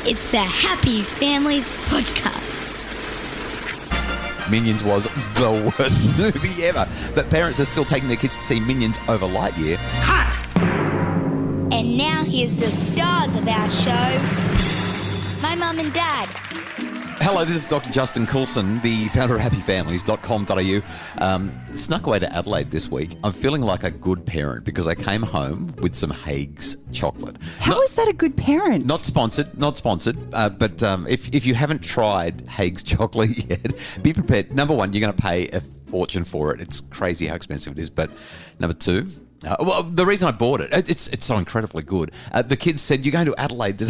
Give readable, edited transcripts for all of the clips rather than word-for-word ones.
It's the Happy Families Podcast. Minions was the worst movie ever, but parents are still taking their kids to see Minions over Lightyear. And now here's the stars of our show, my mum and dad. Hello, this is Dr. Justin Coulson, the founder of happyfamilies.com.au. Snuck away to Adelaide this week. I'm feeling like a good parent because I came home with some Haig's chocolate. How is that a good parent? Not sponsored, but if you haven't tried Haig's chocolate yet, be prepared. Number one, you're going to pay a fortune for it. It's crazy how expensive it is. But number two, the reason I bought it, it's so incredibly good. The kids said, "You're going to Adelaide. Does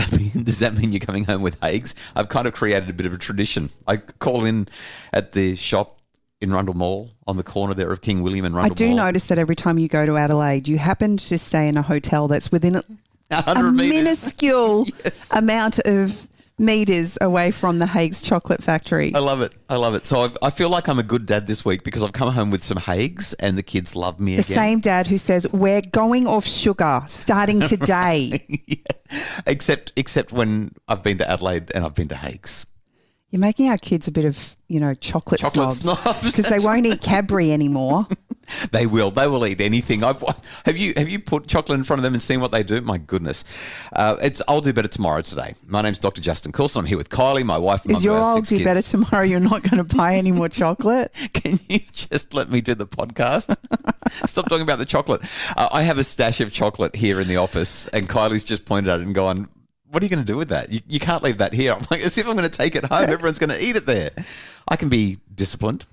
that mean you're coming home with Haig's?" I've kind of created a bit of a tradition. I call in at the shop in Rundle Mall on the corner there of King William and Rundle Mall. I do notice that every time you go to Adelaide, you happen to stay in a hotel that's within a minuscule amount of meters away from the Haig's chocolate factory. I love it. So I feel like I'm a good dad this week because I've come home with some Haig's and the kids love me again. The same dad who says, "We're going off sugar starting today." Yeah. Except when I've been to Adelaide and I've been to Haig's. You're making our kids a bit of, chocolate snobs. Because they won't eat Cadbury anymore. They will. They will eat anything. Have you put chocolate in front of them and seen what they do? My goodness. I'll do better tomorrow today. My name's Dr. Justin Coulson. I'm here with Kylie, my wife. And Is your I'll do better tomorrow? You're not going to buy any more chocolate? Can you just let me do the podcast? Stop talking about the chocolate. I have a stash of chocolate here in the office, and Kylie's just pointed at it and gone, "What are you going to do with that? You can't leave that here." I'm like, as if I'm going to take it home. Everyone's going to eat it there. I can be disciplined.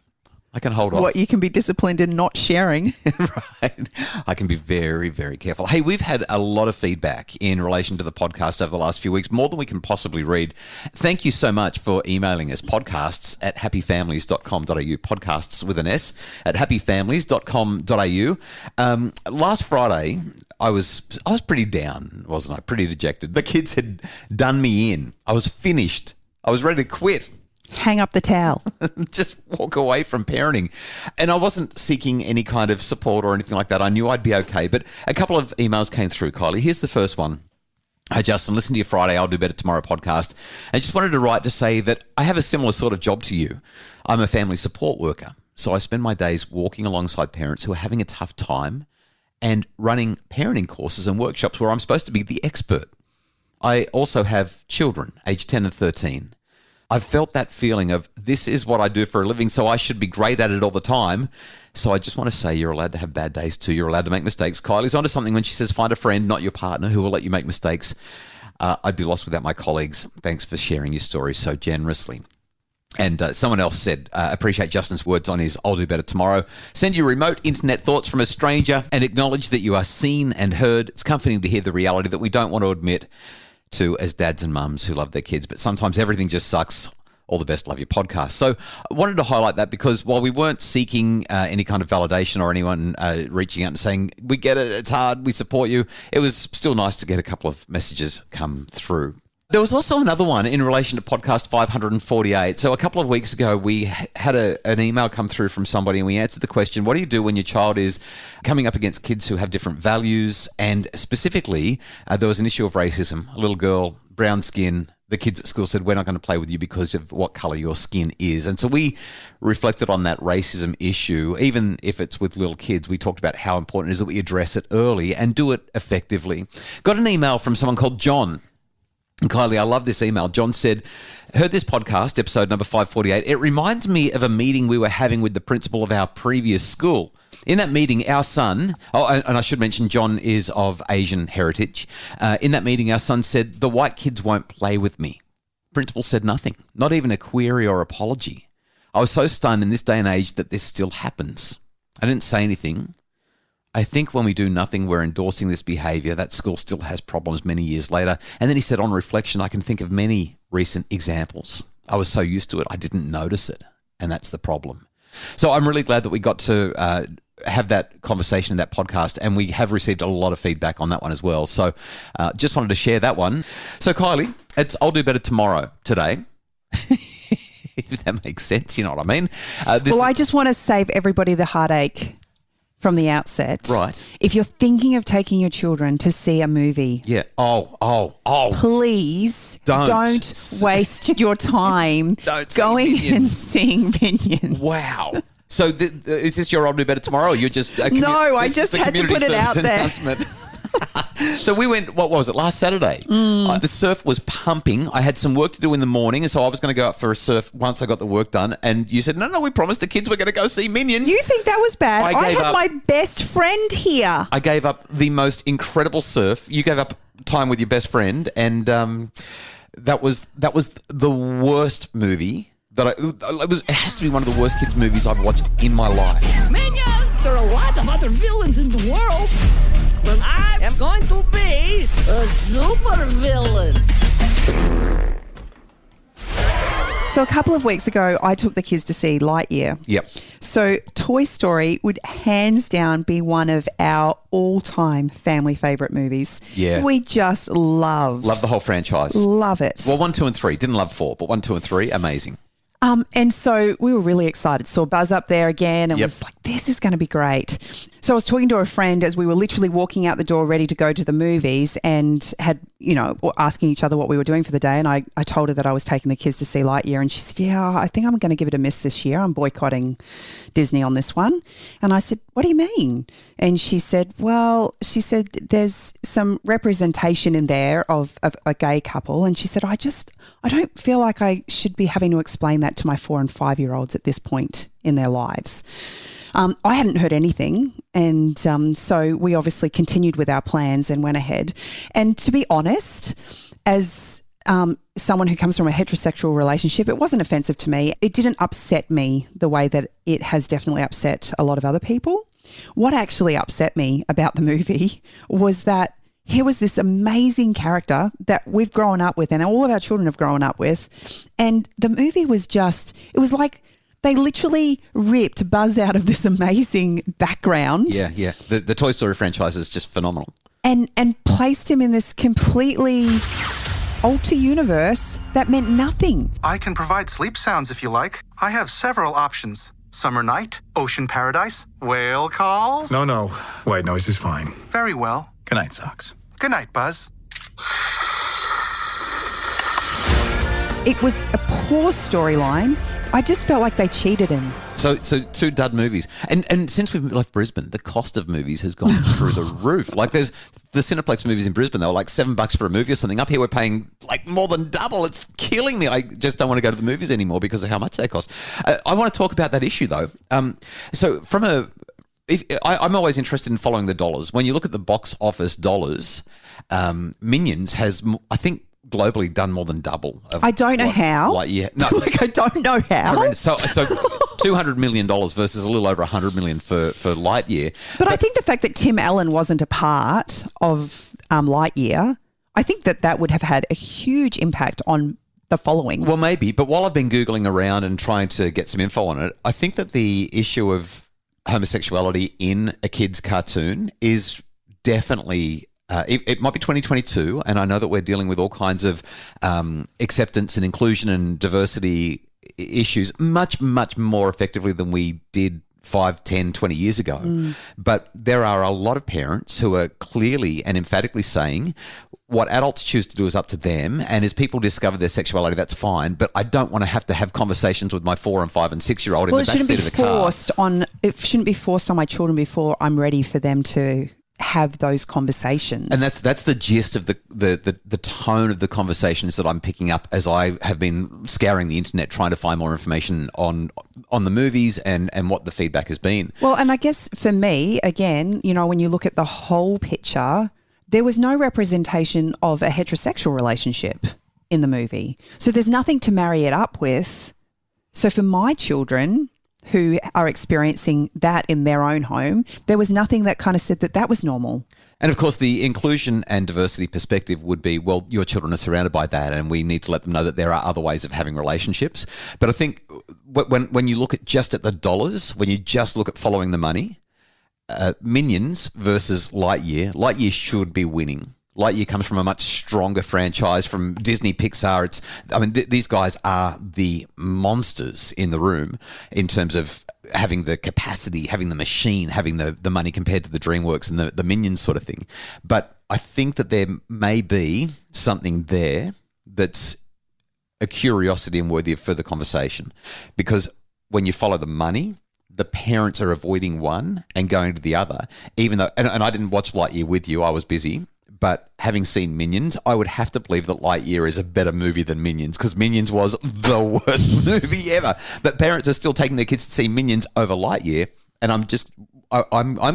I can hold off. What, you can be disciplined in not sharing? Right. I can be very, very careful. Hey, we've had a lot of feedback in relation to the podcast over the last few weeks, more than we can possibly read. Thank you so much for emailing us, podcasts at happyfamilies.com.au, podcasts with an S at happyfamilies.com.au. Last Friday, I was pretty down, wasn't I? Pretty dejected. The kids had done me in. I was finished. I was ready to quit. Hang up the towel. Just walk away from parenting. And I wasn't seeking any kind of support or anything like that. I knew I'd be okay. But a couple of emails came through, Kylie. Here's the first one. "Hi, Justin. Listen to your Friday I'll Do Better Tomorrow podcast. I just wanted to write to say that I have a similar sort of job to you. I'm a family support worker. So I spend my days walking alongside parents who are having a tough time and running parenting courses and workshops where I'm supposed to be the expert. I also have children, aged 10 and 13. I've felt that feeling of this is what I do for a living, so I should be great at it all the time. So I just want to say you're allowed to have bad days too. You're allowed to make mistakes." Kylie's onto something when she says find a friend, not your partner, who will let you make mistakes. I'd be lost without my colleagues. Thanks for sharing your story so generously. And someone else said, appreciate Justin's words on his I'll Do Better Tomorrow. Send your remote internet thoughts from a stranger and acknowledge that you are seen and heard. It's comforting to hear the reality that we don't want to admit to as dads and mums who love their kids, but sometimes everything just sucks. All the best, love your podcast. So I wanted to highlight that because while we weren't seeking any kind of validation or anyone reaching out and saying, "We get it, it's hard, we support you," it was still nice to get a couple of messages come through. There was also another one in relation to podcast 548. So a couple of weeks ago, we had an email come through from somebody and we answered the question, what do you do when your child is coming up against kids who have different values? And specifically, there was an issue of racism. A little girl, brown skin. The kids at school said, "We're not going to play with you because of what colour your skin is." And so we reflected on that racism issue. Even if it's with little kids, we talked about how important it is that we address it early and do it effectively. Got an email from someone called John. And Kylie, I love this email. John said, "Heard this podcast, episode number 548. It reminds me of a meeting we were having with the principal of our previous school. In that meeting, our son," and I should mention John is of Asian heritage. "In that meeting, our son said, 'The white kids won't play with me.' Principal said nothing, not even a query or apology. I was so stunned in this day and age that this still happens. I didn't say anything. I think when we do nothing, we're endorsing this behaviour. That school still has problems many years later." And then he said, "On reflection, I can think of many recent examples. I was so used to it, I didn't notice it. And that's the problem." So I'm really glad that we got to have that conversation in that podcast, and we have received a lot of feedback on that one as well. So just wanted to share that one. So Kylie, I'll Do Better Tomorrow today. If that makes sense, you know what I mean? I just want to save everybody the heartache. from the outset. Right. If you're thinking of taking your children to see a movie, Yeah. Oh. please Don't. waste your time Don't see going Minions. and seeing Minions. Wow. So is this your I'll do better tomorrow? Or you're just I just had to put it out there. So we went. What was it? Last Saturday. The surf was pumping. I had some work to do in the morning, and so I was going to go out for a surf once I got the work done. And you said, "No, we promised the kids we're going to go see Minions." You think that was bad? I I gave had up. my best friend here. I gave up the most incredible surf. You gave up time with your best friend, and that was the worst movie. It has to be one of the worst kids' movies I've watched in my life. Minions! There are a lot of other villains in the world, but I am going to be a super villain. So a couple of weeks ago, I took the kids to see Lightyear. Yep. So Toy Story would hands down be one of our all-time family favourite movies. Yeah. We just love Love the whole franchise. Love it. Well, 1, 2, and 3. Didn't love 4, but 1, 2, and 3, amazing. And so we were really excited. Saw Buzz up there again and was like, this is going to be great. So I was talking to a friend as we were literally walking out the door ready to go to the movies and had, asking each other what we were doing for the day. And I told her that I was taking the kids to see Lightyear. And she said, yeah, I think I'm going to give it a miss this year. I'm boycotting Disney on this one. And I said, what do you mean? And she said, there's some representation in there of a gay couple. And she said, I don't feel like I should be having to explain that to my 4 and 5-year-olds at this point in their lives. I hadn't heard anything, and so we obviously continued with our plans and went ahead. And to be honest, as someone who comes from a heterosexual relationship, it wasn't offensive to me. It didn't upset me the way that it has definitely upset a lot of other people. What actually upset me about the movie was that here was this amazing character that we've grown up with and all of our children have grown up with. And the movie was it was like they literally ripped Buzz out of this amazing background. Yeah. The Toy Story franchise is just phenomenal. And placed him in this completely alter universe that meant nothing. I can provide sleep sounds if you like. I have several options. Summer night, ocean paradise, whale calls. No. White noise is fine. Very well. Good night, Socks. Good night, Buzz. It was a poor storyline. I just felt like they cheated him. So 2 dud movies. And since we've left Brisbane, the cost of movies has gone through the roof. Like there's the Cineplex movies in Brisbane, they were like $7 for a movie or something. Up here we're paying like more than double. It's killing me. I just don't want to go to the movies anymore because of how much they cost. I want to talk about that issue though. So I'm always interested in following the dollars. When you look at the box office dollars, Minions has, I think, globally done more than double. I don't know how. No, I don't know how. So $200 million versus a little over $100 million for Lightyear. But I think the fact that Tim Allen wasn't a part of Lightyear, I think that would have had a huge impact on the following. Well, maybe. But while I've been Googling around and trying to get some info on it, I think that the issue of homosexuality in a kid's cartoon is definitely... It might be 2022, and I know that we're dealing with all kinds of acceptance and inclusion and diversity issues much, much more effectively than we did 5, 10, 20 years ago. But there are a lot of parents who are clearly and emphatically saying what adults choose to do is up to them, and as people discover their sexuality, that's fine, but I don't want to have conversations with my 4 and 5 and 6-year-old in the backseat of the car. It shouldn't be forced on my children before I'm ready for them to have those conversations. And that's the gist of the tone of the conversations that I'm picking up as I have been scouring the internet trying to find more information on the movies and what the feedback has been. Well, and I guess for me, again, when you look at the whole picture, there was no representation of a heterosexual relationship in the movie. So there's nothing to marry it up with. So for my children who are experiencing that in their own home, there was nothing that kind of said that was normal. And of course, the inclusion and diversity perspective would be, well, your children are surrounded by that and we need to let them know that there are other ways of having relationships. But I think when you look at just at the dollars, when you just look at following the money, Minions versus Lightyear should be winning. Lightyear comes from a much stronger franchise from Disney, Pixar. These guys are the monsters in the room in terms of having the capacity, having the machine, having the money compared to the DreamWorks and the Minions sort of thing. But I think that there may be something there that's a curiosity and worthy of further conversation, because when you follow the money, the parents are avoiding one and going to the other, even though, and I didn't watch Lightyear with you, I was busy, but having seen Minions, I would have to believe that Lightyear is a better movie than Minions, because Minions was the worst movie ever. But parents are still taking their kids to see Minions over Lightyear, and I'm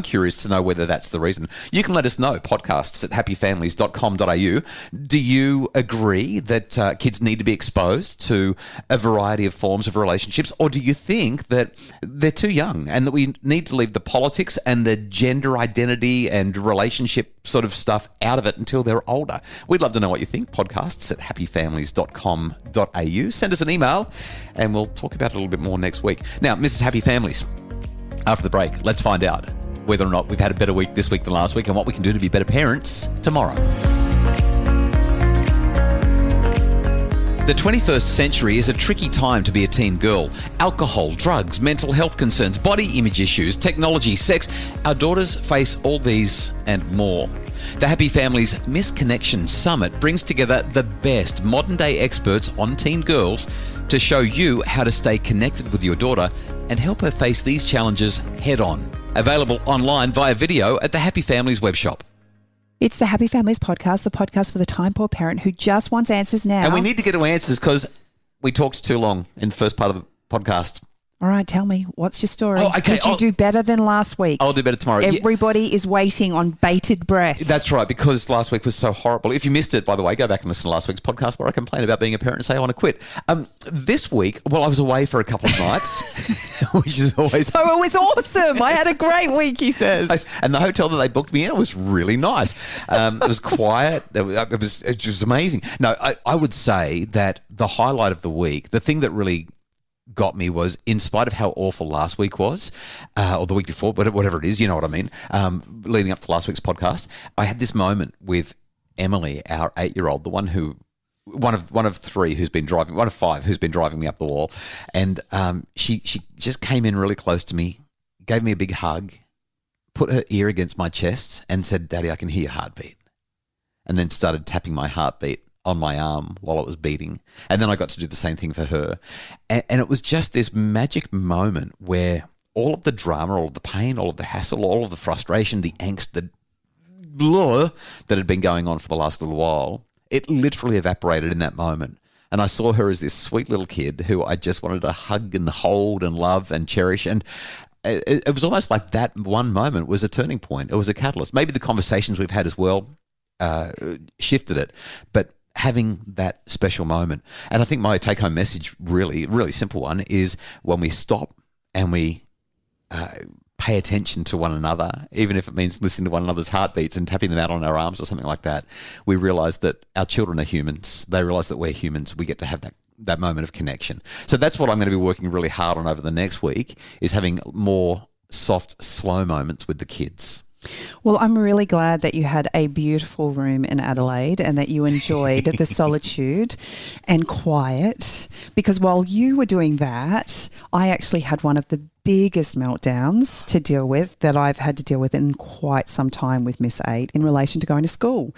curious to know whether that's the reason. You can let us know, podcasts at happyfamilies.com.au. Do you agree that kids need to be exposed to a variety of forms of relationships, or do you think that they're too young and that we need to leave the politics and the gender identity and relationship sort of stuff out of it until they're older? We'd love to know what you think. Podcasts at happyfamilies.com.au. Send us an email and we'll talk about it a little bit more next week. Now, Mrs. Happy Families, after the break, let's find out whether or not we've had a better week this week than last week and what we can do to be better parents tomorrow. The 21st century is a tricky time to be a teen girl. Alcohol, drugs, mental health concerns, body image issues, technology, sex. Our daughters face all these and more. The Happy Families Misconnection Summit brings together the best modern-day experts on teen girls to show you how to stay connected with your daughter and help her face these challenges head-on. Available online via video at the Happy Families webshop. It's the Happy Families podcast, the podcast for the time-poor parent who just wants answers now. And we need to get to answers because we talked too long in the first part of the podcast. All right, tell me, what's your story? Oh, okay. Did you do better than last week? I'll do better tomorrow. Everybody is waiting on bated breath. That's right, because last week was so horrible. If you missed it, by the way, go back and listen to last week's podcast where I complain about being a parent and say I want to quit. This week, well, I was away for a couple of nights, which is always... So it was awesome. I had a great week, he says. And the hotel that they booked me in was really nice. It was quiet. It was amazing. No, I would say that the highlight of the week, the thing that really got me was, in spite of how awful last week was, or the week before, but whatever it is, you know what I mean, leading up to last week's podcast, I had this moment with Emily, our 8-year-old, the one of three who's been driving, one of five who's been driving me up the wall, and she just came in really close to me, gave me a big hug, put her ear against my chest and said, "Daddy, I can hear your heartbeat," and then started tapping my heartbeat on my arm while it was beating. And then I got to do the same thing for her. And it was just this magic moment where all of the drama, all of the pain, all of the hassle, all of the frustration, the angst, the blah that had been going on for the last little while, it literally evaporated in that moment. And I saw her as this sweet little kid who I just wanted to hug and hold and love and cherish. And it was almost like that one moment was a turning point. It was a catalyst. Maybe the conversations we've had as well shifted it. But having that special moment. And I think my take-home message, really, really simple one, is when we stop and we pay attention to one another, even if it means listening to one another's heartbeats and tapping them out on our arms or something like that, we realise that our children are humans. They realise that we're humans. We get to have that moment of connection. So that's what I'm going to be working really hard on over the next week, is having more soft, slow moments with the kids. Well, I'm really glad that you had a beautiful room in Adelaide and that you enjoyed the solitude and quiet, because while you were doing that, I actually had one of the biggest meltdowns to deal with that I've had to deal with in quite some time with Miss 8 in relation to going to school.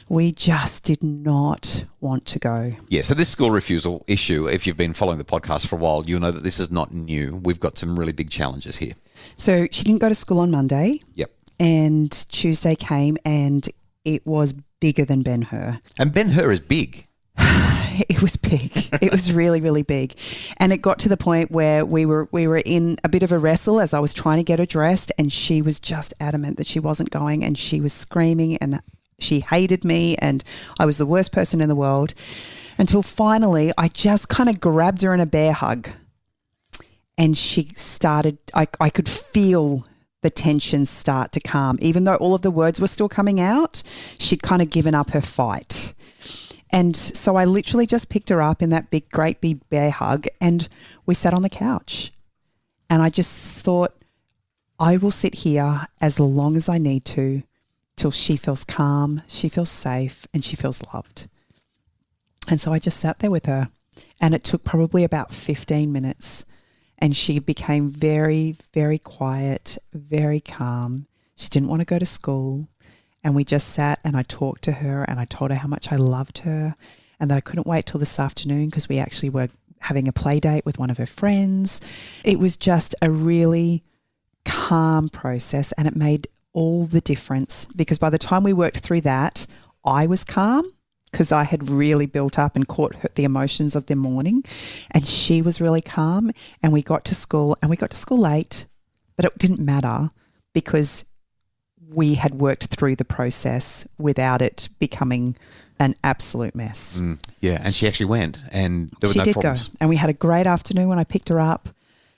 We just did not want to go. Yeah, so this school refusal issue, if you've been following the podcast for a while, you'll know that this is not new. We've got some really big challenges here. So she didn't go to school on Monday. Yep. And Tuesday came and it was bigger than Ben-Hur. And Ben-Hur is big. It was big. It was really, really big. And it got to the point where we were in a bit of a wrestle as I was trying to get her dressed, and she was just adamant that she wasn't going, and she was screaming and she hated me and I was the worst person in the world, until finally I just kind of grabbed her in a bear hug and she started, I could feel the tension start to calm. Even though all of the words were still coming out, she'd kind of given up her fight. And so I literally just picked her up in that great big bear hug and we sat on the couch. And I just thought, I will sit here as long as I need to till she feels calm, she feels safe, and she feels loved. And so I just sat there with her, and it took probably about 15 minutes. And she became very, very quiet, very calm. She didn't want to go to school. And we just sat and I talked to her and I told her how much I loved her and that I couldn't wait till this afternoon because we actually were having a play date with one of her friends. It was just a really calm process and it made all the difference because by the time we worked through that, I was calm because I had really built up and caught the emotions of the morning, and she was really calm, and we got to school late, but it didn't matter because we had worked through the process without it becoming an absolute mess. Yeah, and she actually went and there were She no did problems. go, and we had a great afternoon when I picked her up,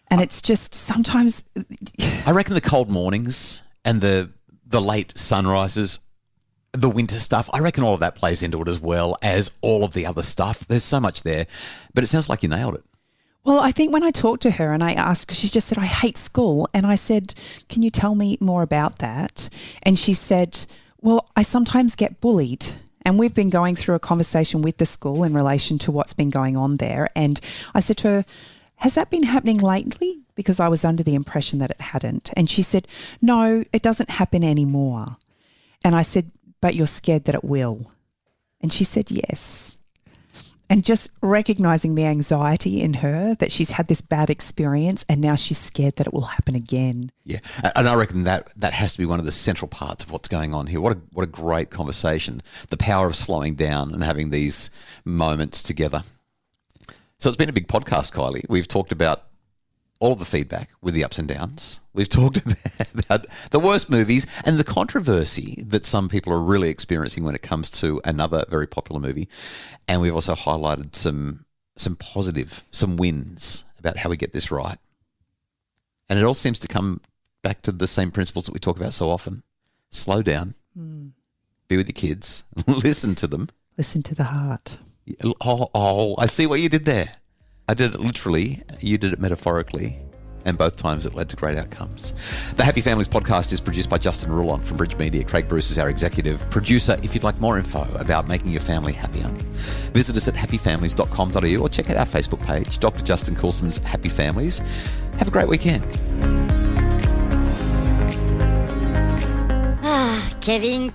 and it's just sometimes I reckon the cold mornings and the late sunrises, the winter stuff, I reckon all of that plays into it as well as all of the other stuff. There's so much there, but it sounds like you nailed it. Well, I think when I talked to her and I asked, she just said, I hate school. And I said, can you tell me more about that? And she said, well, I sometimes get bullied. And we've been going through a conversation with the school in relation to what's been going on there. And I said to her, has that been happening lately? Because I was under the impression that it hadn't. And she said, no, it doesn't happen anymore. And I said, but you're scared that it will. And she said, yes. And just recognizing the anxiety in her that she's had this bad experience and now she's scared that it will happen again. Yeah, and I reckon that has to be one of the central parts of what's going on here. What a great conversation. The power of slowing down and having these moments together. So it's been a big podcast, Kylie. We've talked about all of the feedback with the ups and downs. We've talked about the worst movies and the controversy that some people are really experiencing when it comes to another very popular movie. And we've also highlighted some positive, some wins about how we get this right. And it all seems to come back to the same principles that we talk about so often. Slow down, be with your kids, listen to them. Listen to the heart. Oh, I see what you did there. I did it literally, you did it metaphorically, and both times it led to great outcomes. The Happy Families podcast is produced by Justin Rulon from Bridge Media. Craig Bruce is our executive producer. If you'd like more info about making your family happier, visit us at happyfamilies.com.au or check out our Facebook page, Dr. Justin Coulson's Happy Families. Have a great weekend. Ah, Kevin.